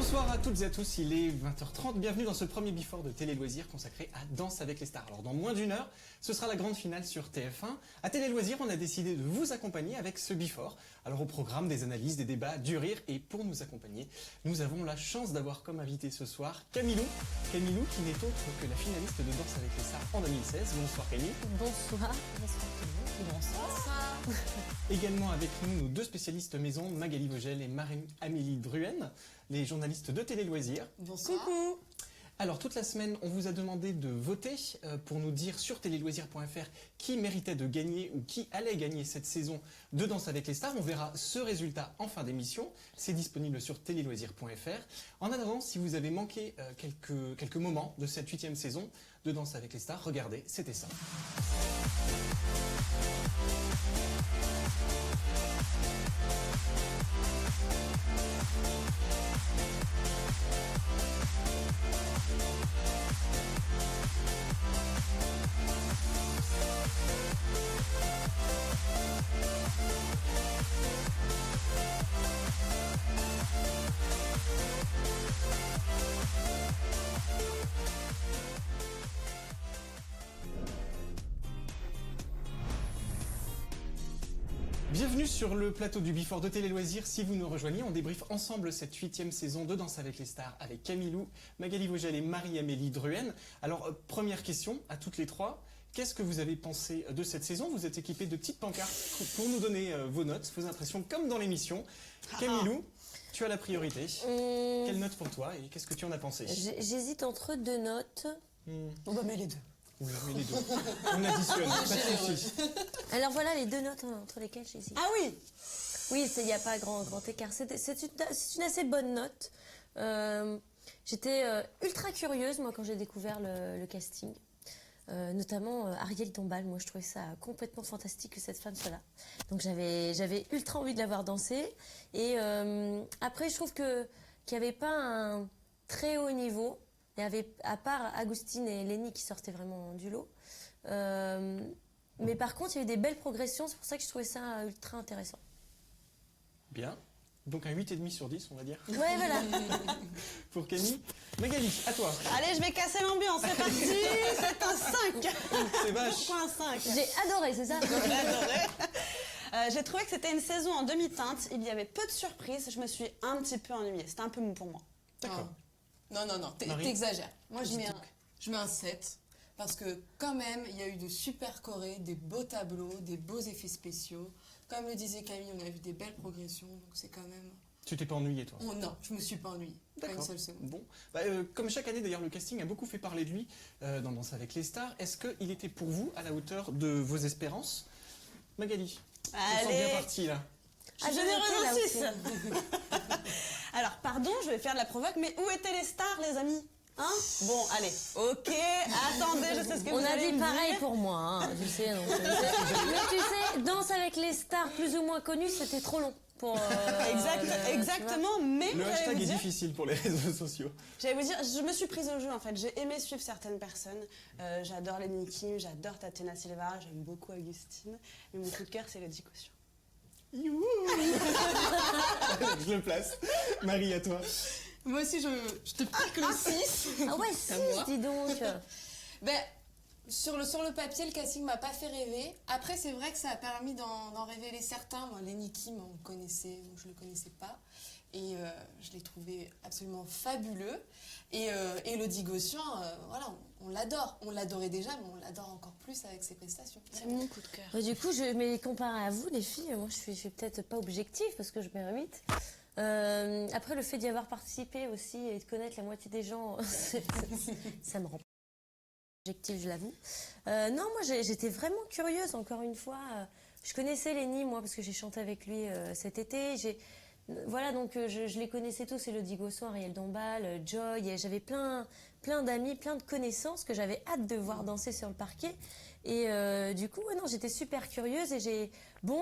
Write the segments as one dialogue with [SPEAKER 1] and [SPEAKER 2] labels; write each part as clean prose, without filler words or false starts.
[SPEAKER 1] Bonsoir à toutes et à tous, il est 20h30, bienvenue dans ce premier Before de Télé Loisirs consacré à Danse avec les stars. Alors dans moins d'une heure, ce sera la grande finale sur TF1. À Télé Loisirs, on a décidé de vous accompagner avec ce Before. Alors au programme, des analyses, des débats, du rire, et pour nous accompagner, nous avons la chance d'avoir comme invité ce soir Camilou. Camilou qui n'est autre que la finaliste de Danse avec les stars en 2016. Bonsoir Camille.
[SPEAKER 2] Bonsoir, bonsoir tout le monde. Bonsoir.
[SPEAKER 1] Également avec nous, nos deux spécialistes maison, Magali Vogel et Marie-Amélie Druen, les journalistes de Télé Loisirs.
[SPEAKER 2] Bonsoir.
[SPEAKER 1] Coucou. Alors toute la semaine, on vous a demandé de voter pour nous dire sur téléloisirs.fr qui méritait de gagner ou qui allait gagner cette saison de Danse avec les stars. On verra ce résultat en fin d'émission. C'est disponible sur téléloisirs.fr. En attendant, si vous avez manqué quelques moments de cette 8e saison de Danse avec les stars, regardez, c'était ça. Bienvenue sur le plateau du Before de Télé Loisirs. Si vous nous rejoignez, on débriefe ensemble cette 8e saison de Danse avec les stars avec Camilou, Magali Vogel et Marie-Amélie Druen. Alors, première question à toutes les trois. Qu'est-ce que vous avez pensé de cette saison? Vous êtes équipés de petites pancartes pour nous donner vos notes, vos impressions, comme dans l'émission. Camilou, tu as la priorité. Quelle note pour toi et qu'est-ce que tu en as pensé?
[SPEAKER 2] J'hésite entre deux notes.
[SPEAKER 3] On va mettre les deux.
[SPEAKER 1] Oui, mais les deux. On additionne, pas de souci.
[SPEAKER 2] Alors voilà les deux notes entre lesquelles j'hésite.
[SPEAKER 3] Ah oui.
[SPEAKER 2] Oui, il n'y a pas grand écart. C'est une assez bonne note. J'étais ultra curieuse, moi, quand j'ai découvert le casting. Notamment Ariel Dombal. Moi, je trouvais ça complètement fantastique que cette femme soit là. Donc j'avais ultra envie de la voir danser. Et après, je trouve qu'il n'y avait pas un très haut niveau. Il y avait, à part Agustine et Lenny qui sortaient vraiment du lot. Mais par contre, il y a eu des belles progressions. C'est pour ça que je trouvais ça ultra intéressant.
[SPEAKER 1] Bien. Donc un 8,5 sur 10, on va dire.
[SPEAKER 2] Ouais, voilà.
[SPEAKER 1] Pour Camille. Magali, à toi.
[SPEAKER 3] Allez, je vais casser l'ambiance. C'est parti. C'est un 5.
[SPEAKER 1] C'est vache.
[SPEAKER 3] Pourquoi un 5?
[SPEAKER 2] J'ai adoré, c'est ça?
[SPEAKER 3] J'ai adoré. J'ai trouvé que c'était une saison en demi-teinte. Il y avait peu de surprises. Je me suis un petit peu ennuyée. C'était un peu mou pour moi.
[SPEAKER 1] D'accord.
[SPEAKER 4] Non,
[SPEAKER 1] Marie.
[SPEAKER 4] t'exagères. Moi, je mets un 7. Parce que, quand même, il y a eu de super chorés, des beaux tableaux, des beaux effets spéciaux. Comme le disait Camille, on a vu des belles progressions. Donc, c'est quand même...
[SPEAKER 1] Tu t'es pas ennuyé, toi?
[SPEAKER 4] Non, je me suis pas ennuyée. Pas une
[SPEAKER 1] D'accord.
[SPEAKER 4] seule seconde.
[SPEAKER 1] Bon. Comme chaque année, d'ailleurs, le casting a beaucoup fait parler de lui dans Danse avec les stars. Est-ce qu'il était pour vous à la hauteur de vos espérances? Magali, tu te sens bien
[SPEAKER 3] Allez.
[SPEAKER 1] partie, là.
[SPEAKER 3] Je suis généreuse en 6. Alors, pardon, je vais faire de la provoque, mais où étaient les stars, les amis? Hein? Bon, allez. Ok, attendez, je sais ce que vous
[SPEAKER 2] On a
[SPEAKER 3] allez
[SPEAKER 2] dit
[SPEAKER 3] me
[SPEAKER 2] pareil
[SPEAKER 3] dire.
[SPEAKER 2] pour moi, hein, tu sais. Donc, mais tu sais, Danse avec les stars plus ou moins connues, c'était trop long. Pour,
[SPEAKER 3] Exactement, mais
[SPEAKER 1] Le
[SPEAKER 3] j'allais
[SPEAKER 1] hashtag
[SPEAKER 3] vous
[SPEAKER 1] est
[SPEAKER 3] dire-
[SPEAKER 1] difficile pour les réseaux sociaux.
[SPEAKER 3] J'allais vous dire, je me suis prise au jeu en fait. J'ai aimé suivre certaines personnes. J'adore Lenny Kim, j'adore Tatiana Silva, j'aime beaucoup Agustine. Mais mon coup de cœur, c'est le Caution.
[SPEAKER 1] Youhou. Je le place. Marie, à toi.
[SPEAKER 4] Moi aussi, je te pique le 6.
[SPEAKER 2] Ah ouais,
[SPEAKER 4] C'est à moi.
[SPEAKER 2] 6, dis donc.
[SPEAKER 4] Ben, sur le papier, le casting m'a pas fait rêver. Après, c'est vrai que ça a permis d'en révéler certains. Moi, Lenny Kim, on le connaissait, donc je le connaissais pas. Et je l'ai trouvé absolument fabuleux. Et Elodie Gossuin, voilà, on l'adore. On l'adorait déjà, mais on l'adore encore plus avec ses prestations.
[SPEAKER 3] C'est mon coup de cœur.
[SPEAKER 2] Du coup, mais comparé à vous, les filles, moi, je suis peut-être pas objective parce que je mets un 8. Après, le fait d'y avoir participé aussi et de connaître la moitié des gens, ça me rend objective, je l'avoue. Non, moi, j'étais vraiment curieuse, encore une fois. Je connaissais Lenny, moi, parce que j'ai chanté avec lui cet été. Voilà, donc je les connaissais tous, Elodie Gossuin, Ariel Dombal, Joy, et j'avais plein d'amis, plein de connaissances que j'avais hâte de voir danser sur le parquet. Et du coup, ouais, non, j'étais super curieuse et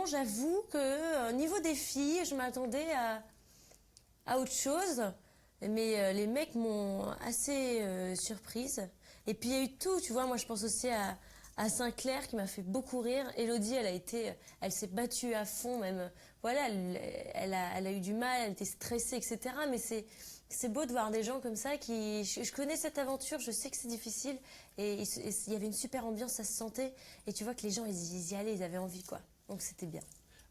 [SPEAKER 2] j'avoue que niveau des filles, je m'attendais à autre chose, mais les mecs m'ont assez surprise. Et puis il y a eu tout, tu vois, moi je pense aussi à Sinclair qui m'a fait beaucoup rire. Elodie, elle s'est battue à fond, même voilà, elle a eu du mal, elle était stressée, etc. Mais c'est beau de voir des gens comme ça qui... Je connais cette aventure, je sais que c'est difficile. Et il y avait une super ambiance, ça se sentait. Et tu vois que les gens, ils y allaient, ils avaient envie, quoi. Donc c'était bien.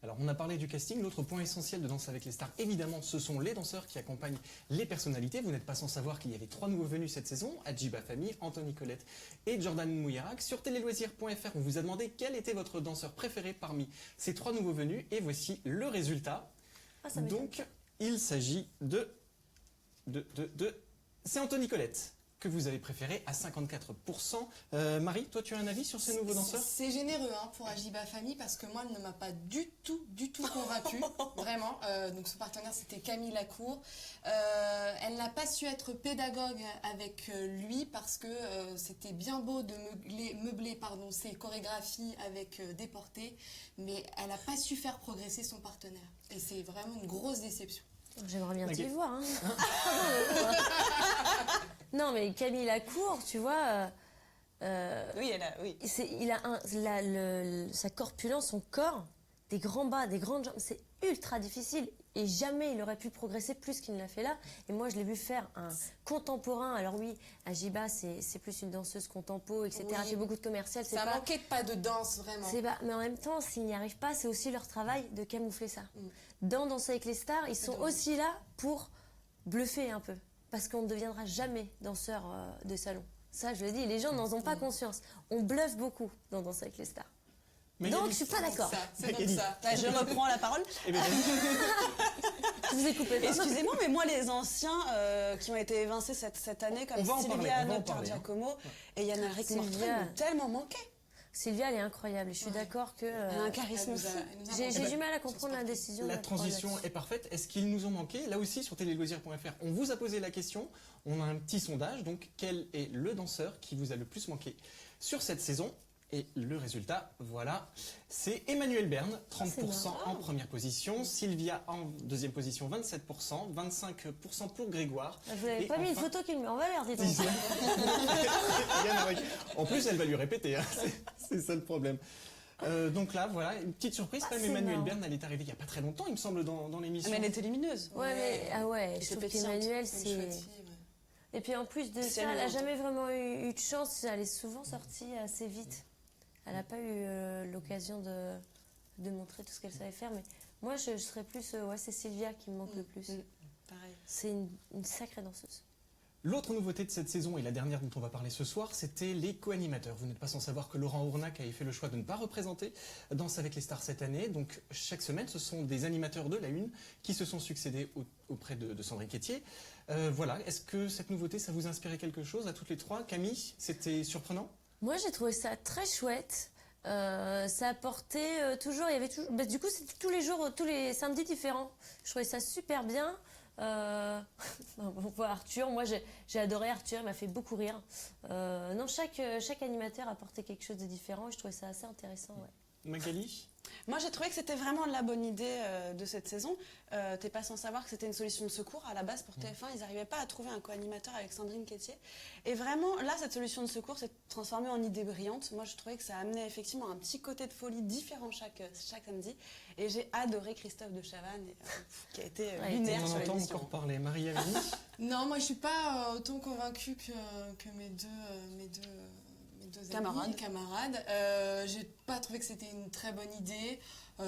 [SPEAKER 1] Alors, on a parlé du casting. L'autre point essentiel de Danse avec les stars, évidemment, ce sont les danseurs qui accompagnent les personnalités. Vous n'êtes pas sans savoir qu'il y avait 3 nouveaux venus cette saison, Adjiba Fami, Anthony Colette et Jordan Mouyarak. Sur téléloisirs.fr, on vous a demandé quel était votre danseur préféré parmi ces 3 nouveaux venus. Et voici le résultat.
[SPEAKER 2] Ah, ça m'étonne.
[SPEAKER 1] Donc, il s'agit c'est Anthony Colette que vous avez préféré à 54%. Marie, toi, tu as un avis sur ces nouveaux danseurs?
[SPEAKER 4] C'est généreux pour Ajiba Famille parce que moi, elle ne m'a pas du tout convaincue. Vraiment. Donc, son partenaire, c'était Camille Lacour. Elle n'a pas su être pédagogue avec lui parce que c'était bien beau de meubler ses chorégraphies avec des portées, mais elle n'a pas su faire progresser son partenaire. Et c'est vraiment une grosse déception.
[SPEAKER 2] J'aimerais bien te les voir. Hein. Non, mais Camille Lacour, tu vois...
[SPEAKER 3] Oui, oui.
[SPEAKER 2] Il a sa corpulence, son corps, des grands bas, des grandes jambes. C'est ultra difficile. Et jamais il aurait pu progresser plus qu'il ne l'a fait là. Et moi, je l'ai vu faire un contemporain. Alors oui, Ajiba, c'est plus une danseuse contempo, etc.
[SPEAKER 4] Oui.
[SPEAKER 2] Elle fait beaucoup de commercial.
[SPEAKER 4] Ça manquait pas de danse, vraiment.
[SPEAKER 2] Mais en même temps, s'ils n'y arrivent pas, c'est aussi leur travail de camoufler ça. Dans Danser avec les stars, ils sont aussi là pour bluffer un peu. Parce qu'on ne deviendra jamais danseur de salon. Ça, je le dis, les gens n'en ont pas conscience. On bluffe beaucoup dans Danser avec les stars.
[SPEAKER 1] Magali,
[SPEAKER 2] Donc, je suis pas d'accord.
[SPEAKER 4] C'est comme ça.
[SPEAKER 3] Je reprends la parole.
[SPEAKER 1] Eh bien,
[SPEAKER 2] Je vous ai coupé.
[SPEAKER 3] Excusez-moi, mais moi, les anciens qui ont été évincés cette année, comme
[SPEAKER 1] On va en
[SPEAKER 3] Sylvia
[SPEAKER 1] parler,
[SPEAKER 3] Nottar Giacomo et Yana Rick Mortrel,
[SPEAKER 2] Sylvia.
[SPEAKER 3] m'ont tellement manqué.
[SPEAKER 2] Sylvia, elle est incroyable. Je suis d'accord que...
[SPEAKER 3] Elle a un charisme fou.
[SPEAKER 2] J'ai du mal à comprendre la décision.
[SPEAKER 1] la transition est parfaite. Est-ce qu'ils nous ont manqué? Là aussi, sur téléloisirs.fr, on vous a posé la question. On a un petit sondage. Donc, quel est le danseur qui vous a le plus manqué sur cette saison? Et le résultat, voilà, c'est Emmanuel Berne, 30% en première position, Sylvia en deuxième position, 27%, 25% pour Grégoire.
[SPEAKER 2] Vous n'avez pas mis une photo qui le met en valeur, dis donc.
[SPEAKER 1] En plus, elle va lui répéter, hein. C'est ça le problème. Donc là, voilà, une petite surprise, quand même,
[SPEAKER 2] c'est
[SPEAKER 1] Emmanuel
[SPEAKER 2] marrant.
[SPEAKER 1] Berne, elle est arrivée il n'y a pas très longtemps, il me semble, dans l'émission.
[SPEAKER 3] Mais elle était lumineuse.
[SPEAKER 2] Je
[SPEAKER 3] C'est
[SPEAKER 2] trouve
[SPEAKER 3] pétillante.
[SPEAKER 2] qu'Emmanuel,
[SPEAKER 4] Une
[SPEAKER 2] c'est...
[SPEAKER 4] chouette fille, ouais.
[SPEAKER 2] Et puis en plus de
[SPEAKER 3] C'est
[SPEAKER 2] ça, elle n'a
[SPEAKER 3] amusant.
[SPEAKER 2] jamais vraiment eu de chance. Elle est souvent sortie assez vite. Elle n'a pas eu l'occasion de montrer tout ce qu'elle savait faire. Mais moi, je serais plus... c'est Sylvia qui me manque le plus.
[SPEAKER 3] Pareil.
[SPEAKER 2] C'est une sacrée danseuse.
[SPEAKER 1] L'autre nouveauté de cette saison, et la dernière dont on va parler ce soir, c'était les co-animateurs. Vous n'êtes pas sans savoir que Laurent Ournac avait fait le choix de ne pas représenter Danse avec les stars cette année. Donc chaque semaine, ce sont des animateurs de la Une qui se sont succédés auprès de Sandrine Quétier. Voilà, est-ce que cette nouveauté, ça vous a inspiré quelque chose à toutes les trois? Camille, c'était surprenant?
[SPEAKER 2] Moi, j'ai trouvé ça très chouette. Ça apportait toujours... Il y avait toujours... du coup, c'était tous les jours, tous les samedis différents. Je trouvais ça super bien. On voit Arthur, moi j'ai adoré Arthur, il m'a fait beaucoup rire. Non, chaque animateur apportait quelque chose de différent et je trouvais ça assez intéressant. Ouais.
[SPEAKER 1] Magali?
[SPEAKER 3] Moi, j'ai trouvé que c'était vraiment la bonne idée de cette saison. T'es pas sans savoir que c'était une solution de secours. À la base, pour TF1, ils n'arrivaient pas à trouver un co-animateur avec Sandrine Quétier. Et vraiment, là, cette solution de secours s'est transformée en idée brillante. Moi, je trouvais que ça amenait effectivement un petit côté de folie différent chaque samedi. Et j'ai adoré Christophe de Chavannes, qui a été lunaire
[SPEAKER 1] On
[SPEAKER 3] sur
[SPEAKER 1] entend
[SPEAKER 3] l'émission.
[SPEAKER 1] encore parler. Marie-Amélie?
[SPEAKER 4] Non, moi je suis pas autant convaincue que mes deux camarades. J'ai pas trouvé que c'était une très bonne idée.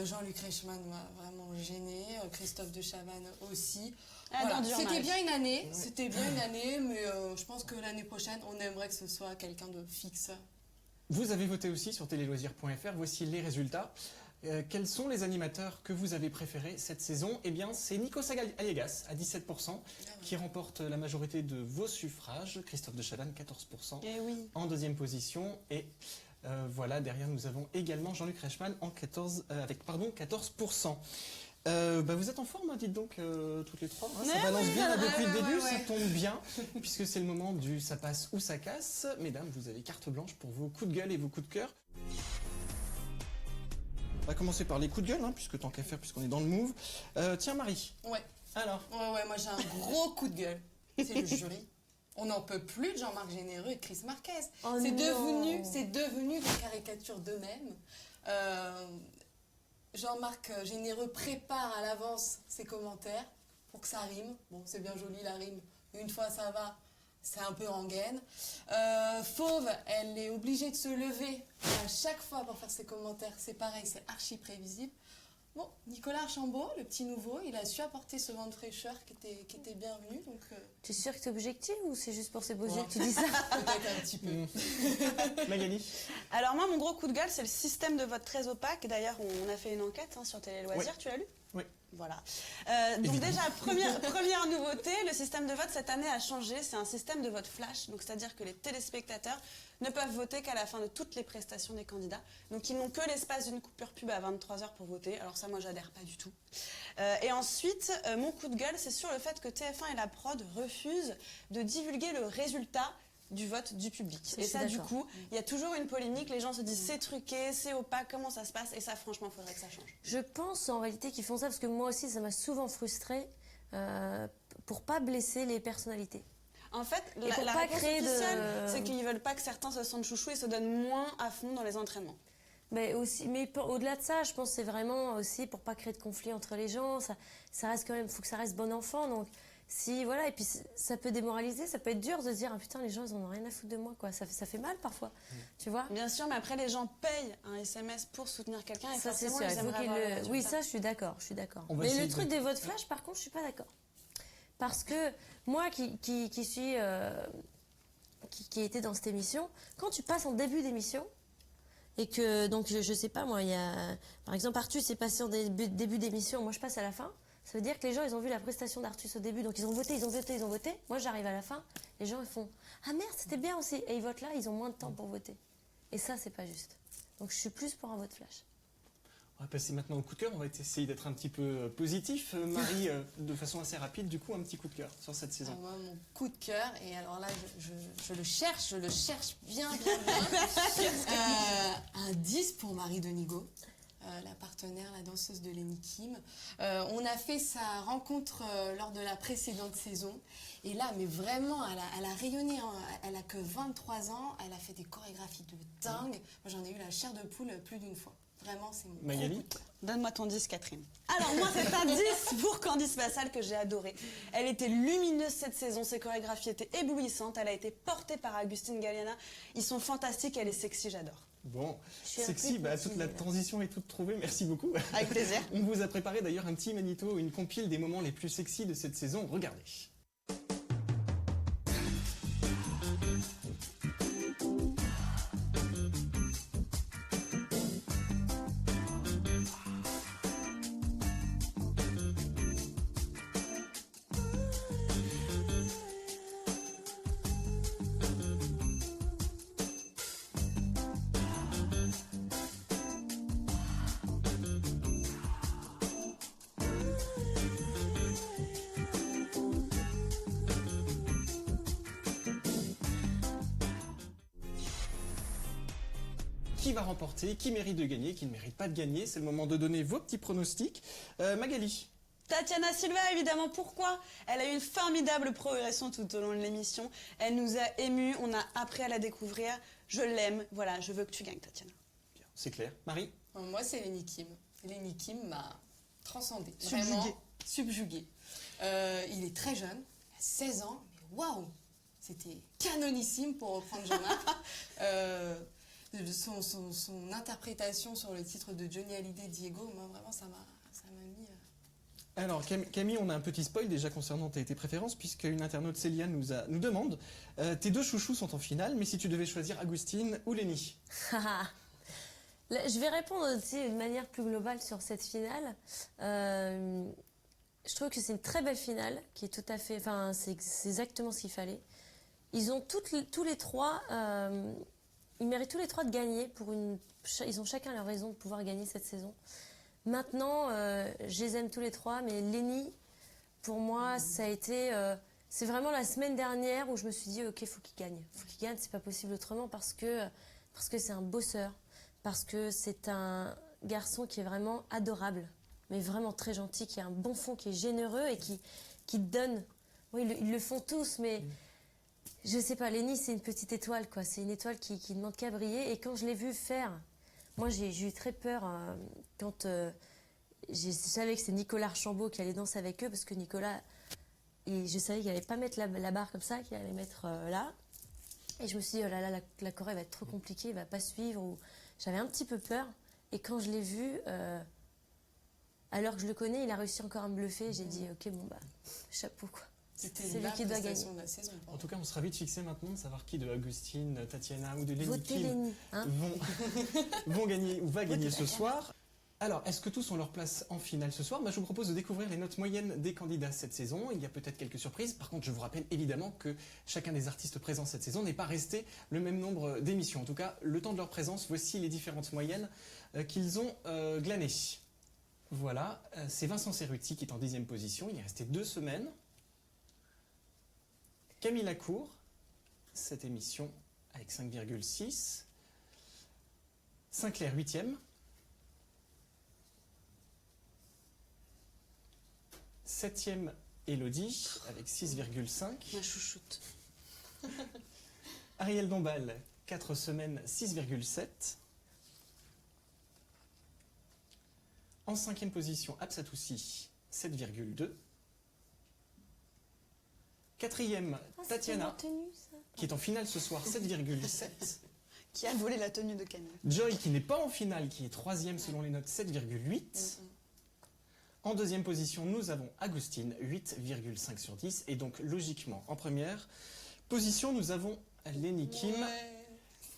[SPEAKER 4] Jean-Luc Reichmann m'a vraiment gêné. Christophe de Chavannes aussi. Voilà. C'était bien une année. C'était bien une année, mais je pense que l'année prochaine, on aimerait que ce soit quelqu'un de fixe.
[SPEAKER 1] Vous avez voté aussi sur téléloisirs.fr. Voici les résultats. Quels sont les animateurs que vous avez préférés cette saison? Eh bien, c'est Nikos Aliagas à 17% qui remporte la majorité de vos suffrages. Christophe de Chavannes, 14%
[SPEAKER 3] Et oui.
[SPEAKER 1] en deuxième position. Et voilà, derrière, nous avons également Jean-Luc Reichmann avec 14%. Vous êtes en forme, hein, dites donc, toutes les trois. Hein, ça balance bien là, depuis le début, ça tombe bien, puisque c'est le moment du ça passe ou ça casse. Mesdames, vous avez carte blanche pour vos coups de gueule et vos coups de cœur. On va commencer par les coups de gueule, hein, puisque tant qu'à faire, puisqu'on est dans le move. Tiens, Marie.
[SPEAKER 4] Ouais.
[SPEAKER 1] Alors.
[SPEAKER 4] Ouais, moi j'ai un gros coup de gueule. C'est le jury. On n'en peut plus de Jean-Marc Généreux et de Chris Marquez. C'est devenu des caricatures d'eux-mêmes. Jean-Marc Généreux prépare à l'avance ses commentaires pour que ça rime. Bon, c'est bien joli la rime. Une fois ça va, c'est un peu rengaine. Fauve, elle est obligée de se lever à chaque fois pour faire ses commentaires. C'est pareil, c'est archi prévisible. Bon, Nicolas Archambault, le petit nouveau, il a su apporter ce vent de fraîcheur qui était bienvenu. Donc,
[SPEAKER 2] Tu es sûre que tu es objective ou c'est juste pour ces beaux
[SPEAKER 4] Ouais.
[SPEAKER 2] yeux que tu dis ça?
[SPEAKER 4] peut-être un petit peu.
[SPEAKER 1] Magali?
[SPEAKER 3] Alors moi, mon gros coup de gueule, c'est le système de vote très opaque. D'ailleurs, on a fait une enquête sur Télé Loisirs, tu l'as lu?
[SPEAKER 1] Oui.
[SPEAKER 3] Voilà. Donc déjà, première nouveauté, le système de vote cette année a changé. C'est un système de vote flash. Donc c'est-à-dire que les téléspectateurs ne peuvent voter qu'à la fin de toutes les prestations des candidats. Donc ils n'ont que l'espace d'une coupure pub à 23h pour voter. Alors ça, moi, j'adhère pas du tout. Et ensuite, mon coup de gueule, c'est sur le fait que TF1 et la prod refusent de divulguer le résultat du vote du public.
[SPEAKER 2] Je
[SPEAKER 3] Et
[SPEAKER 2] suis
[SPEAKER 3] ça, du
[SPEAKER 2] d'accord.
[SPEAKER 3] coup, il y a toujours une polémique. Les gens se disent c'est truqué, c'est opaque, comment ça se passe? Et ça, franchement, il faudrait que ça change.
[SPEAKER 2] Je pense en réalité qu'ils font ça parce que moi aussi, ça m'a souvent frustrée pour pas blesser les personnalités.
[SPEAKER 3] En fait,
[SPEAKER 2] Et pour
[SPEAKER 3] la
[SPEAKER 2] pas
[SPEAKER 3] réponse
[SPEAKER 2] créer
[SPEAKER 3] officielle,
[SPEAKER 2] de-
[SPEAKER 3] c'est qu'ils veulent pas que certains se sentent chouchous et se donnent moins à fond dans les entraînements.
[SPEAKER 2] Mais aussi, au-delà de ça, je pense que c'est vraiment aussi pour pas créer de conflit entre les gens. Ça reste quand même, faut que ça reste bon enfant. Donc, si voilà, et puis ça peut démoraliser, ça peut être dur de se dire ah putain les gens ils en ont rien à foutre de moi quoi. Ça fait mal parfois, tu vois.
[SPEAKER 3] Bien sûr, mais après, les gens payent un SMS pour soutenir quelqu'un et
[SPEAKER 2] Ça c'est
[SPEAKER 3] forcément,
[SPEAKER 2] sûr.
[SPEAKER 3] ils
[SPEAKER 2] Il faut
[SPEAKER 3] aimeraient
[SPEAKER 2] qu'ils
[SPEAKER 3] avoir le
[SPEAKER 2] le...
[SPEAKER 3] résultat.
[SPEAKER 2] Oui, ça je suis d'accord,
[SPEAKER 1] On va
[SPEAKER 2] Mais
[SPEAKER 1] essayer
[SPEAKER 2] le truc
[SPEAKER 1] de-
[SPEAKER 2] des votes flash, par contre, je suis pas d'accord. Parce que moi qui suis qui était dans cette émission, quand tu passes en début d'émission et que donc je sais pas moi, il y a par exemple Artus est passé en début d'émission, moi je passe à la fin. Ça veut dire que les gens, ils ont vu la prestation d'Artus au début, donc ils ont voté. Moi, j'arrive à la fin, les gens, ils font « Ah merde, c'était bien aussi !» Et ils votent là, ils ont moins de temps pour voter. Et ça, c'est pas juste. Donc, je suis plus pour un vote flash.
[SPEAKER 1] On va passer maintenant au coup de cœur. On va essayer d'être un petit peu positif. Marie, de façon assez rapide, du coup, un petit coup de cœur sur cette saison.
[SPEAKER 4] Moi, mon coup de cœur, et alors là, je le cherche bien. Un 10 pour Marie Denigo, la partenaire, la danseuse de Lenny Kim. On a fait sa rencontre lors de la précédente saison. Et là, mais vraiment, elle a rayonné. Hein. Elle a que 23 ans. Elle a fait des chorégraphies de dingue. Moi, j'en ai eu la chair de poule plus d'une fois. Vraiment, c'est mon
[SPEAKER 1] Magali?
[SPEAKER 4] gros coup de cœur.
[SPEAKER 3] Donne-moi ton 10, Catherine. Alors, moi, c'est un 10 pour Candice Vassal que j'ai adoré. Elle était lumineuse cette saison. Ses chorégraphies étaient éblouissantes. Elle a été portée par Agustin Galliana. Ils sont fantastiques. Elle est sexy, j'adore.
[SPEAKER 1] Bon,
[SPEAKER 2] Je suis un
[SPEAKER 1] sexy,
[SPEAKER 2] peu
[SPEAKER 1] toute la
[SPEAKER 2] petite.
[SPEAKER 1] transition est toute trouvée. Merci beaucoup.
[SPEAKER 3] Avec plaisir.
[SPEAKER 1] On vous a préparé d'ailleurs un petit magnéto, une compile des moments les plus sexy de cette saison. Regardez. Qui va remporter? Qui mérite de gagner? Qui ne mérite pas de gagner? C'est le moment de donner vos petits pronostics. Magali?
[SPEAKER 3] Tatiana Silva, évidemment. Pourquoi? Elle a eu une formidable progression tout au long de l'émission. Elle nous a émus. On a appris à la découvrir. Je l'aime. Voilà, je veux que tu gagnes, Tatiana.
[SPEAKER 1] Bien, c'est clair. Marie?
[SPEAKER 4] Moi, c'est Lenny Kim. Lenny Kim m'a transcendée.
[SPEAKER 3] Subjuguée.
[SPEAKER 4] Vraiment subjuguée. Il est très jeune, il a 16 ans, mais waouh! C'était canonissime pour reprendre Jean-Marc. Son interprétation sur le titre de Johnny Hallyday, Diego, moi, vraiment, ça m'a mis...
[SPEAKER 1] Alors Camille, on a un petit spoil déjà concernant tes préférences, puisque une internaute Célia nous demande tes deux chouchous sont en finale, mais si tu devais choisir Agustine ou Lenny?
[SPEAKER 2] Là, je vais répondre aussi d'une manière plus globale sur cette finale. Je trouve que c'est une très belle finale, qui est tout à fait... Enfin, c'est exactement ce qu'il fallait. Ils ont tous les trois... ils méritent tous les trois de gagner. Ils ont chacun leur raison de pouvoir gagner cette saison. Maintenant, je les aime tous les trois, mais Lenny, pour moi, ça a été... c'est vraiment la semaine dernière où je me suis dit, ok, faut qu'il gagne. Faut qu'il gagne, c'est pas possible autrement, parce que c'est un bosseur, parce que c'est un garçon qui est vraiment adorable, mais vraiment très gentil, qui a un bon fond, qui est généreux et qui donne. Oui, ils le font tous, mais je sais pas, Lenny, c'est une petite étoile, quoi. C'est une étoile qui ne demande qu'à briller. Et quand je l'ai vu faire, Moi, j'ai eu très peur quand je savais que c'était Nicolas Archambault qui allait danser avec eux, parce que Nicolas, je savais qu'il n'allait pas mettre la barre comme ça, qu'il allait mettre là. Et je me suis dit, oh là là, la choré va être trop compliquée, il va pas suivre. J'avais un petit peu peur. Et quand je l'ai vu, alors que je le connais, il a réussi encore à me bluffer. J'ai dit, ok, bon, bah, chapeau, quoi.
[SPEAKER 4] C'était
[SPEAKER 2] C'est lui
[SPEAKER 4] la
[SPEAKER 2] qui doit gagner.
[SPEAKER 4] prestation de la saison.
[SPEAKER 1] En tout cas, on sera vite fixé maintenant de savoir qui de Agustine, Tatiana ou de Lenny
[SPEAKER 2] Votez
[SPEAKER 1] Kim
[SPEAKER 2] Lenny, hein.
[SPEAKER 1] vont gagner ou va gagner ce soir. Alors, est-ce que tous ont leur place en finale ce soir ? Je vous propose de découvrir les notes moyennes des candidats cette saison. Il y a peut-être quelques surprises. Par contre, je vous rappelle évidemment que chacun des artistes présents cette saison n'est pas resté le même nombre d'émissions. En tout cas, le temps de leur présence, voici les différentes moyennes qu'ils ont glanées. Voilà, c'est Vincent Cerruti qui est en 10e position. Il est resté 2 semaines. Camille Lacour, cette émission avec 5,6. Sinclair, 8e. 7e, Élodie, avec 6,5.
[SPEAKER 3] Ma chouchoute.
[SPEAKER 1] Ariel Dombal, 4 semaines, 6,7. En 5e position, Absatoussi, 7,2. 4e, Tatiana, qui est en finale ce soir, 7,7.
[SPEAKER 3] Qui a volé la tenue de Camille.
[SPEAKER 1] Joy, qui n'est pas en finale, qui est 3e selon les notes, 7,8. En 2e position, nous avons Agustine, 8,5 sur 10. Et donc, logiquement, en première position, nous avons Lenny Kim.
[SPEAKER 4] Ouais.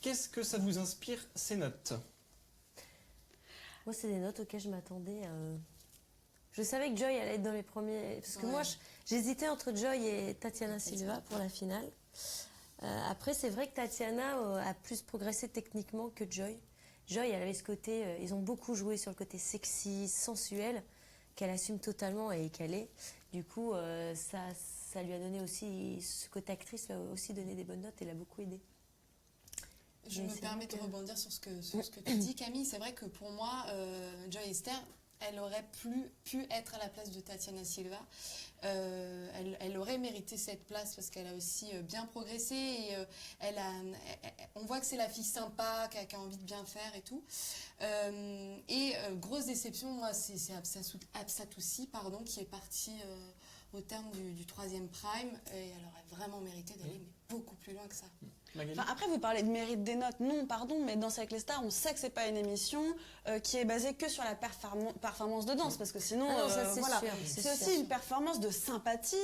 [SPEAKER 1] Qu'est-ce que ça vous inspire, ces notes ?
[SPEAKER 2] Moi, c'est des notes auxquelles je m'attendais. Je savais que Joy allait être dans les premiers. Parce que moi, j'hésitais entre Joy et Tatiana Silva pour la finale. Après, c'est vrai que Tatiana a plus progressé techniquement que Joy. Joy, elle avait ce côté. Ils ont beaucoup joué sur le côté sexy, sensuel, qu'elle assume totalement et qu'elle est. Du coup, ça lui a donné aussi. Ce côté actrice lui a aussi donné des bonnes notes et l'a beaucoup aidé.
[SPEAKER 4] Je
[SPEAKER 2] Mais
[SPEAKER 4] me
[SPEAKER 2] c'est
[SPEAKER 4] permets
[SPEAKER 2] vrai
[SPEAKER 4] de
[SPEAKER 2] que-
[SPEAKER 4] rebondir sur ce que tu dis, Camille. C'est vrai que pour moi, Joy Esther, elle aurait pu être à la place de Tatiana Silva. Elle aurait mérité cette place parce qu'elle a aussi bien progressé. Et, on voit que c'est la fille sympa, qui a envie de bien faire et tout. Grosse déception, moi, c'est Absatoussi, pardon, qui est partie au terme du 3e prime. Et elle aurait vraiment mérité d'aller mais beaucoup plus loin que ça.
[SPEAKER 1] Magali ?
[SPEAKER 3] Enfin, après, vous parlez de mérite des notes. Non, pardon, mais Danse avec les stars, on sait que c'est pas une émission qui est basée que sur la performance de danse, parce que sinon,
[SPEAKER 2] Ah non, ça, c'est
[SPEAKER 3] voilà.
[SPEAKER 2] sûr,
[SPEAKER 3] C'est
[SPEAKER 2] c'est
[SPEAKER 3] aussi
[SPEAKER 2] sûr.
[SPEAKER 3] une performance de sympathie.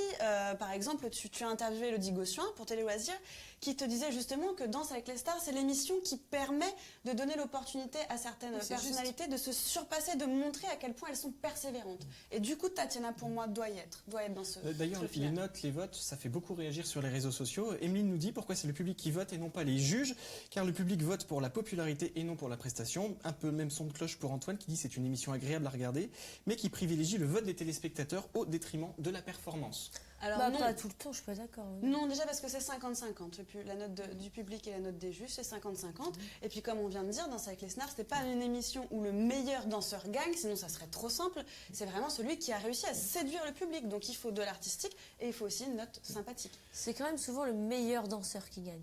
[SPEAKER 3] Par exemple, tu as interviewé Elodie Gossuin pour Télé Loisirs, qui te disait justement que Danse avec les stars, c'est l'émission qui permet de donner l'opportunité à certaines
[SPEAKER 4] Oui, c'est
[SPEAKER 3] personnalités de se surpasser, de montrer à quel point elles sont persévérantes. Et du coup, Tatiana, pour moi, doit y être dans ce.
[SPEAKER 1] D'ailleurs,
[SPEAKER 3] ce
[SPEAKER 1] les
[SPEAKER 3] final.
[SPEAKER 1] notes, les votes, ça fait beaucoup réagir sur les réseaux sociaux. Emeline nous dit pourquoi c'est le public qui vote et non pas les juges, car le public vote pour la popularité et non pour la prestation. Un peu même son de cloche pour Antoine qui dit c'est une émission agréable à regarder, mais qui privilégie le vote des téléspectateurs au détriment de la performance.
[SPEAKER 3] Alors,
[SPEAKER 2] Bah,
[SPEAKER 3] non.
[SPEAKER 2] pas tout le temps, je suis pas d'accord. oui.
[SPEAKER 3] Non, déjà parce que c'est 50-50. La note du public et la note des juges, c'est 50-50. Et puis, comme on vient de dire, Danse avec les stars, c'était pas une émission où le meilleur danseur gagne, sinon ça serait trop simple. C'est vraiment celui qui a réussi à séduire le public. Donc, il faut de l'artistique et il faut aussi une note sympathique.
[SPEAKER 2] C'est quand même souvent le meilleur danseur qui gagne.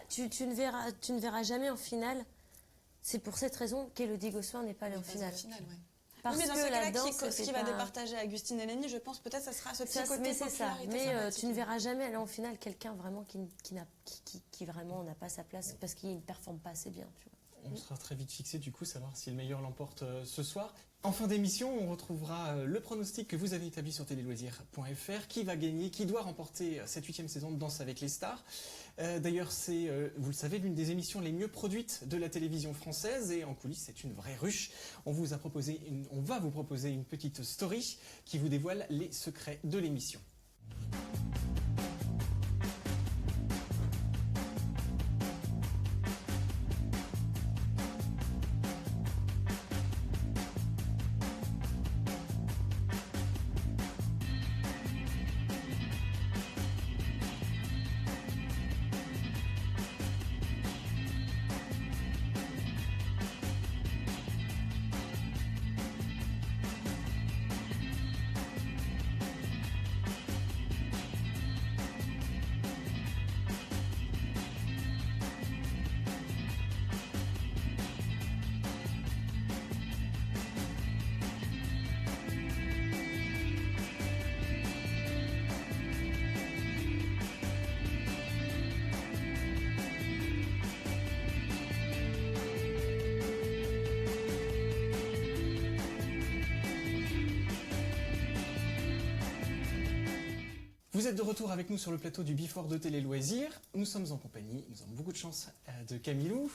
[SPEAKER 2] Tu ne verras jamais en finale. C'est pour cette raison qu'Élodie Gossuin n'est pas allée en finale.
[SPEAKER 4] Ouais.
[SPEAKER 2] Parce
[SPEAKER 3] Oui, mais dans
[SPEAKER 2] que
[SPEAKER 3] ce
[SPEAKER 2] la
[SPEAKER 3] cas-là,
[SPEAKER 2] danse,
[SPEAKER 3] ce
[SPEAKER 2] c'est
[SPEAKER 3] qui va
[SPEAKER 2] pas-
[SPEAKER 3] départager Agustine et Lenny, je pense peut-être ça sera ce petit
[SPEAKER 2] Ça,
[SPEAKER 3] côté
[SPEAKER 2] mais c'est ça.
[SPEAKER 3] popularité
[SPEAKER 2] Mais
[SPEAKER 3] sympathique.
[SPEAKER 2] tu ne verras jamais aller en finale quelqu'un vraiment qui vraiment n'a pas sa place parce qu'il ne performe pas assez bien. Tu vois.
[SPEAKER 1] On sera très vite fixé du coup, savoir si le meilleur l'emporte ce soir. En fin d'émission, on retrouvera le pronostic que vous avez établi sur téléloisirs.fr. Qui va gagner, qui doit remporter cette 8e saison de Danse avec les stars. D'ailleurs, c'est, vous le savez, l'une des émissions les mieux produites de la télévision française. Et en coulisses, c'est une vraie ruche. On va vous proposer une petite story qui vous dévoile les secrets de l'émission. Vous êtes de retour avec nous sur le plateau du Before de Télé Loisirs. Nous sommes en compagnie, nous avons beaucoup de chance, de Camilou.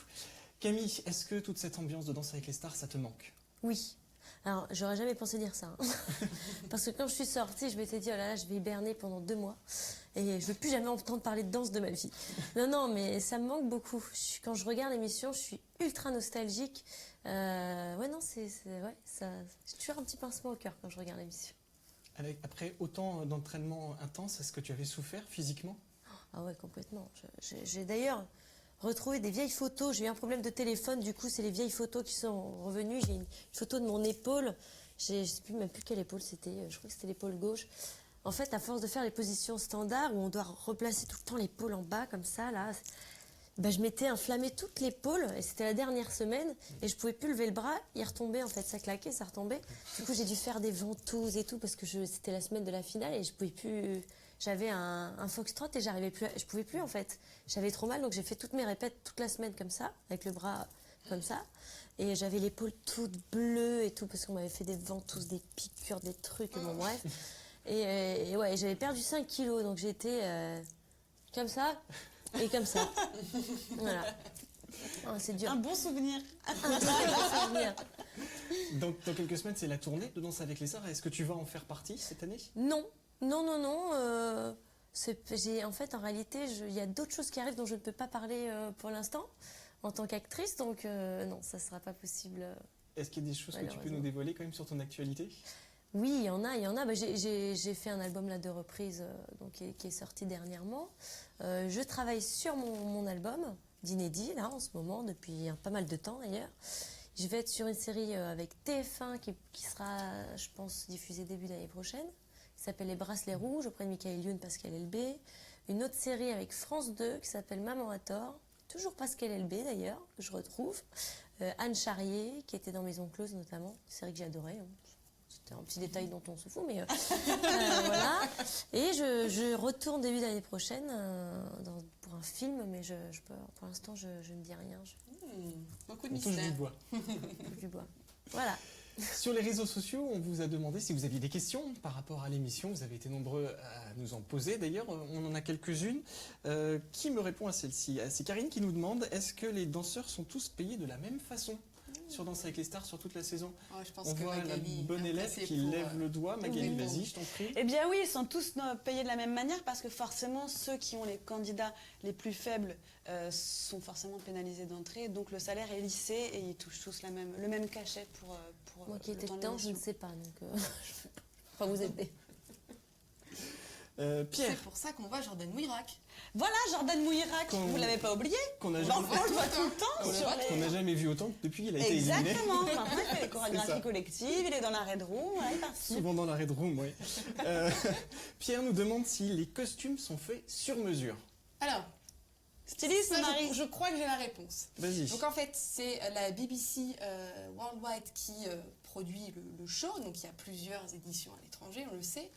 [SPEAKER 1] Camille, est-ce que toute cette ambiance de Danse avec les stars, ça te manque?
[SPEAKER 2] Oui. Alors, j'aurais jamais pensé dire ça. Hein. Parce que quand je suis sortie, je m'étais dit, oh là là, je vais hiberner pendant 2 mois. Et je ne veux plus jamais entendre parler de danse de ma vie. Non, mais ça me manque beaucoup. Quand je regarde l'émission, je suis ultra nostalgique. Ouais, non, ouais, ça, j'ai toujours un petit pincement au cœur quand je regarde l'émission.
[SPEAKER 1] Après autant d'entraînement intense, est-ce que tu avais souffert physiquement?
[SPEAKER 2] Ah ouais, complètement. J'ai d'ailleurs retrouvé des vieilles photos. J'ai eu un problème de téléphone, du coup, c'est les vieilles photos qui sont revenues. J'ai une photo de mon épaule. Je ne sais même plus quelle épaule c'était. Je crois que c'était l'épaule gauche. En fait, à force de faire les positions standards, où on doit replacer tout le temps l'épaule en bas, comme ça, là, ben, je m'étais inflammé toute l'épaule, et c'était la dernière semaine, et je pouvais plus lever le bras, il retombait, en fait, ça claquait, ça retombait. Du coup, j'ai dû faire des ventouses et tout, parce que c'était la semaine de la finale, et je pouvais plus... J'avais un foxtrot et je pouvais plus, en fait. J'avais trop mal, donc j'ai fait toutes mes répètes toute la semaine comme ça, avec le bras comme ça. Et j'avais l'épaule toute bleue et tout, parce qu'on m'avait fait des ventouses, des piqûres, des trucs, bon bref. Et ouais, j'avais perdu 5 kilos, donc j'étais comme ça et comme ça. Voilà. Oh, c'est dur.
[SPEAKER 3] Un bon souvenir.
[SPEAKER 2] Un très bon souvenir.
[SPEAKER 1] Donc, dans quelques semaines, c'est la tournée de Danse avec les stars. Est-ce que tu vas en faire partie cette année?
[SPEAKER 2] Non. En fait, en réalité, il y a d'autres choses qui arrivent dont je ne peux pas parler pour l'instant, en tant qu'actrice, donc non, ça ne sera pas possible.
[SPEAKER 1] Est-ce qu'il y a des choses que tu peux nous dévoiler quand même sur ton actualité?
[SPEAKER 2] Oui, il y en a. Bah, j'ai fait un album là, de reprise donc, qui est sorti dernièrement. Je travaille sur mon album d'inédit, là, en ce moment, depuis pas mal de temps d'ailleurs. Je vais être sur une série avec TF1 qui sera, je pense, diffusée début d'année prochaine, qui s'appelle Les Bracelets Rouges, auprès de Michael Youn, Pascal Elbé. Une autre série avec France 2 qui s'appelle Maman à tort, toujours Pascal Elbé d'ailleurs, que je retrouve. Anne Charrier, qui était dans Maison Close notamment, une série que j'ai adorée. Hein. C'était un petit détail dont on se fout, mais voilà. Et je retourne début d'année prochaine pour un film, mais pour l'instant, je ne dis rien.
[SPEAKER 4] Beaucoup de
[SPEAKER 1] On touche
[SPEAKER 4] mystère.
[SPEAKER 1] du bois.
[SPEAKER 2] Du bois. Voilà.
[SPEAKER 1] Sur les réseaux sociaux, on vous a demandé si vous aviez des questions par rapport à l'émission. Vous avez été nombreux à nous en poser. D'ailleurs, on en a quelques-unes. Qui me répond à celle-ci? C'est Karine qui nous demande, est-ce que les danseurs sont tous payés de la même façon sur Danse avec les stars sur toute la saison?
[SPEAKER 4] Je pense
[SPEAKER 1] On
[SPEAKER 4] que
[SPEAKER 1] voit la
[SPEAKER 4] Magali
[SPEAKER 1] bonne
[SPEAKER 4] est
[SPEAKER 1] élève
[SPEAKER 4] placée
[SPEAKER 1] qui
[SPEAKER 4] pour,
[SPEAKER 1] lève le doigt. Magali,
[SPEAKER 3] oui.
[SPEAKER 1] vas-y, je t'en prie.
[SPEAKER 3] Eh bien oui, ils sont tous payés de la même manière parce que forcément, ceux qui ont les candidats les plus faibles sont forcément pénalisés d'entrée. Donc le salaire est lissé et ils touchent tous le même cachet pour
[SPEAKER 2] Moi qui
[SPEAKER 3] le
[SPEAKER 2] étais
[SPEAKER 3] temps de
[SPEAKER 2] dedans, je ne
[SPEAKER 3] l'émission.
[SPEAKER 2] sais pas, donc je ne peux pas vous aider.
[SPEAKER 1] Pierre,
[SPEAKER 4] C'est pour ça qu'on voit Jordan Mouirac.
[SPEAKER 3] Voilà, Jordan Mouirac,
[SPEAKER 1] Qu'on-
[SPEAKER 3] vous l'avez pas oublié?
[SPEAKER 1] qu'on a
[SPEAKER 3] L'enfant,
[SPEAKER 1] jamais,
[SPEAKER 3] on le voit tout le temps sur les...
[SPEAKER 1] qu'on n'a jamais vu autant depuis qu'il a été éliminé.
[SPEAKER 3] Exactement. Maintenant, il fait les
[SPEAKER 1] ça.
[SPEAKER 3] chorégraphies collectives, il est dans la Red Room, voilà, il participe.
[SPEAKER 1] Souvent dans la Red Room, oui. Pierre nous demande si les costumes sont faits sur mesure.
[SPEAKER 4] Alors,
[SPEAKER 3] Styliste,
[SPEAKER 4] ça,
[SPEAKER 3] Marie.
[SPEAKER 4] je crois que j'ai la réponse.
[SPEAKER 1] Vas-y.
[SPEAKER 4] Donc en fait, c'est la BBC Worldwide qui produit le show. Donc il y a plusieurs éditions à l'étranger, on le sait.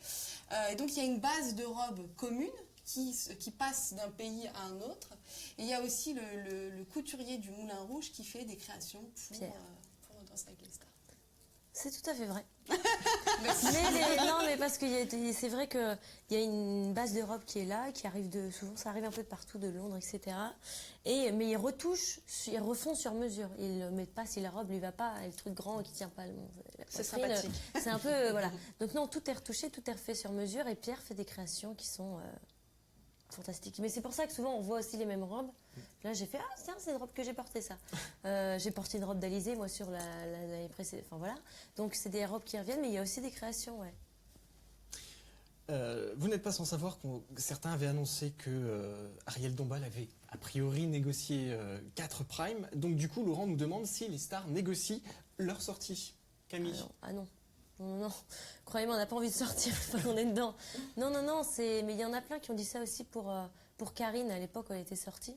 [SPEAKER 4] Et donc il y a une base de robes commune qui passe d'un pays à un autre. Et il y a aussi le couturier du Moulin Rouge qui fait des créations pour Danse avec les stars.
[SPEAKER 2] C'est tout à fait vrai.
[SPEAKER 4] Merci.
[SPEAKER 2] Non, mais parce que c'est vrai qu'il y a une base de robe qui est là, qui arrive souvent, ça arrive un peu de partout, de Londres, etc. Mais ils retouchent, ils refont sur mesure. Ils ne mettent pas si la robe lui va pas, le truc grand qui tient pas. La
[SPEAKER 3] C'est
[SPEAKER 2] poitrine,
[SPEAKER 3] sympathique.
[SPEAKER 2] C'est un peu, voilà. Donc non, tout est retouché, tout est refait sur mesure, et Pierre fait des créations qui sont fantastiques. Mais c'est pour ça que souvent on voit aussi les mêmes robes. Là j'ai fait, ah tiens, c'est une robe que j'ai portée ça. J'ai porté une robe d'Alizé moi sur l'année précédente. Enfin voilà. Donc c'est des robes qui reviennent, mais il y a aussi des créations, ouais.
[SPEAKER 1] Vous n'êtes pas sans savoir que certains avaient annoncé que Ariel Dombal avait a priori négocié 4 primes. Donc du coup, Laurent nous demande si les stars négocient leur sortie. Camille.
[SPEAKER 2] Ah non. Non. Croyez-moi, on n'a pas envie de sortir une fois qu'on est dedans. Non, mais il y en a plein qui ont dit ça aussi pour Karine à l'époque où elle était sortie.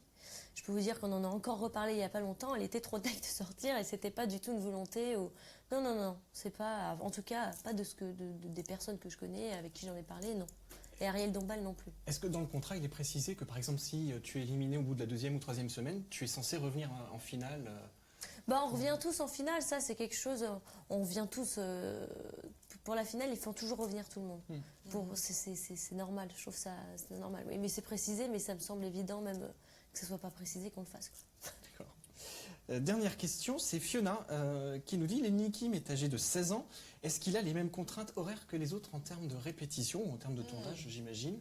[SPEAKER 2] Je peux vous dire qu'on en a encore reparlé il n'y a pas longtemps. Elle était trop tech de sortir et c'était pas du tout une volonté. Non. C'est pas, en tout cas, pas des personnes que je connais avec qui j'en ai parlé, non. Et Ariel Dombal non plus.
[SPEAKER 1] Est-ce que dans le contrat, il est précisé que par exemple, si tu es éliminé au bout de la 2e ou 3e semaine, tu es censé revenir en finale
[SPEAKER 2] On revient tous en finale, ça c'est quelque chose, on revient tous pour la finale, ils font toujours revenir tout le monde.
[SPEAKER 1] Mm.
[SPEAKER 2] C'est normal, je trouve ça c'est normal. Oui, mais c'est précisé, mais ça me semble évident même que ce soit pas précisé qu'on le fasse, quoi.
[SPEAKER 1] D'accord. Dernière question, c'est Fiona qui nous dit Lenny Kim est âgé de 16 ans. Est-ce qu'il a les mêmes contraintes horaires que les autres en termes de répétition ou en termes de tournage, j'imagine?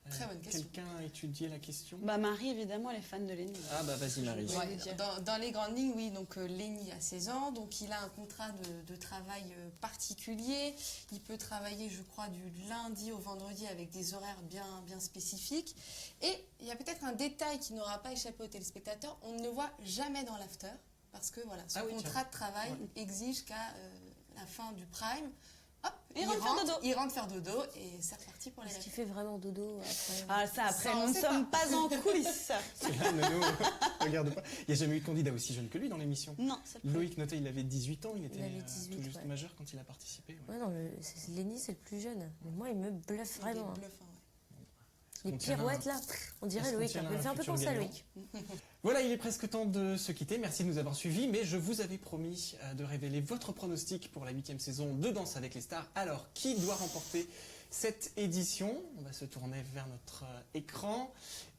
[SPEAKER 4] Très bonne question.
[SPEAKER 1] Quelqu'un a étudié la question?
[SPEAKER 3] Bah Marie, évidemment, elle est fan de Lenny.
[SPEAKER 1] Ah bah vas-y Marie.
[SPEAKER 3] Ouais.
[SPEAKER 4] Ouais, dans les grandes lignes, oui, donc Lenny a 16 ans, donc il a un contrat de travail particulier. Il peut travailler, je crois, du lundi au vendredi avec des horaires bien spécifiques. Et il y a peut-être un détail qui n'aura pas échappé aux téléspectateurs, on ne le voit jamais dans l'after, parce que voilà, son
[SPEAKER 1] Ah oui,
[SPEAKER 4] contrat de travail
[SPEAKER 1] Ouais.
[SPEAKER 4] exige qu'à la fin du prime, hop,
[SPEAKER 3] Il rentre faire dodo.
[SPEAKER 4] il rentre faire dodo et c'est reparti pour les
[SPEAKER 2] Est-ce
[SPEAKER 4] répétitions.
[SPEAKER 2] qu'il fait vraiment dodo après?
[SPEAKER 3] Ah ça, après,
[SPEAKER 4] Ça, on
[SPEAKER 3] nous ne
[SPEAKER 4] sait
[SPEAKER 3] sommes pas en coulisses.
[SPEAKER 1] C'est là, Nono, regarde pas. Il n'y a jamais eu de candidat aussi jeune que lui dans l'émission.
[SPEAKER 3] Non, c'est pas
[SPEAKER 1] Loïc Notet, il avait 18 ans, il était
[SPEAKER 2] avait 18,
[SPEAKER 1] tout juste
[SPEAKER 2] ouais.
[SPEAKER 1] majeur quand il a participé. Ouais.
[SPEAKER 2] Ouais, non, Lenny, c'est le plus jeune. Mais moi, il me bluffe
[SPEAKER 4] Il est
[SPEAKER 2] vraiment. Hein.
[SPEAKER 4] bluffant, ouais.
[SPEAKER 1] Est-ce
[SPEAKER 2] Les
[SPEAKER 1] qu'on tient
[SPEAKER 2] pirouettes,
[SPEAKER 1] un-
[SPEAKER 2] là, on
[SPEAKER 1] est-ce
[SPEAKER 2] dirait
[SPEAKER 1] qu'on
[SPEAKER 2] Loïc.
[SPEAKER 1] tient
[SPEAKER 2] Il me
[SPEAKER 1] un
[SPEAKER 2] fait un peu
[SPEAKER 1] futur
[SPEAKER 2] penser à
[SPEAKER 1] gagnant
[SPEAKER 2] Loïc.
[SPEAKER 1] Voilà, il est presque temps de se quitter. Merci de nous avoir suivis, mais je vous avais promis de révéler votre pronostic pour la 8e saison de Danse avec les stars. Alors, qui doit remporter cette édition? On va se tourner vers notre écran.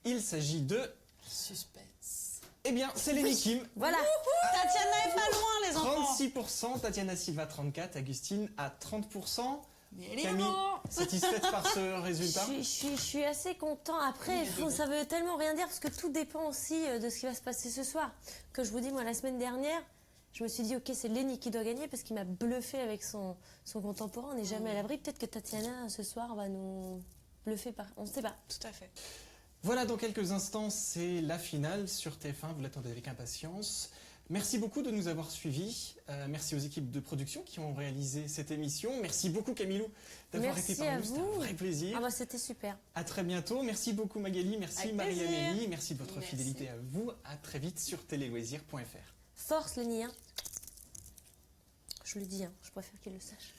[SPEAKER 1] Il s'agit de...
[SPEAKER 4] Suspense.
[SPEAKER 1] Eh bien, c'est Lenny Kim.
[SPEAKER 2] Voilà.
[SPEAKER 3] Tatiana est pas loin, les enfants.
[SPEAKER 1] 36%, Tatiana Silva 34%, Agustine à 30%.
[SPEAKER 4] Mais elle est
[SPEAKER 1] Camille,
[SPEAKER 4] là.
[SPEAKER 1] satisfaite par ce résultat?
[SPEAKER 2] Je suis assez content. Après, ça veut tellement rien dire parce que tout dépend aussi de ce qui va se passer ce soir. Comme je vous dis, moi, la semaine dernière, je me suis dit, ok, c'est Lenny qui doit gagner parce qu'il m'a bluffé avec son contemporain. On n'est jamais à l'abri. Peut-être que Tatiana, ce soir, va nous bluffer. On ne sait pas.
[SPEAKER 3] Tout à fait.
[SPEAKER 1] Voilà, dans quelques instants, c'est la finale sur TF1. Vous l'attendez avec impatience. Merci beaucoup de nous avoir suivis. Merci aux équipes de production qui ont réalisé cette émission. Merci beaucoup Camilou d'avoir
[SPEAKER 2] Merci
[SPEAKER 1] été parmi
[SPEAKER 2] à
[SPEAKER 1] nous. C'était un
[SPEAKER 2] vous.
[SPEAKER 1] vrai plaisir.
[SPEAKER 2] Ah bah, c'était super.
[SPEAKER 1] À très bientôt. Merci beaucoup Magali. Merci
[SPEAKER 3] Avec
[SPEAKER 1] Marie-Amélie. Merci de votre
[SPEAKER 4] Merci.
[SPEAKER 1] fidélité à vous. À très vite sur téléloisirs.fr.
[SPEAKER 2] Force, Lenny. Hein. Je le dis, hein, je préfère qu'il le sache.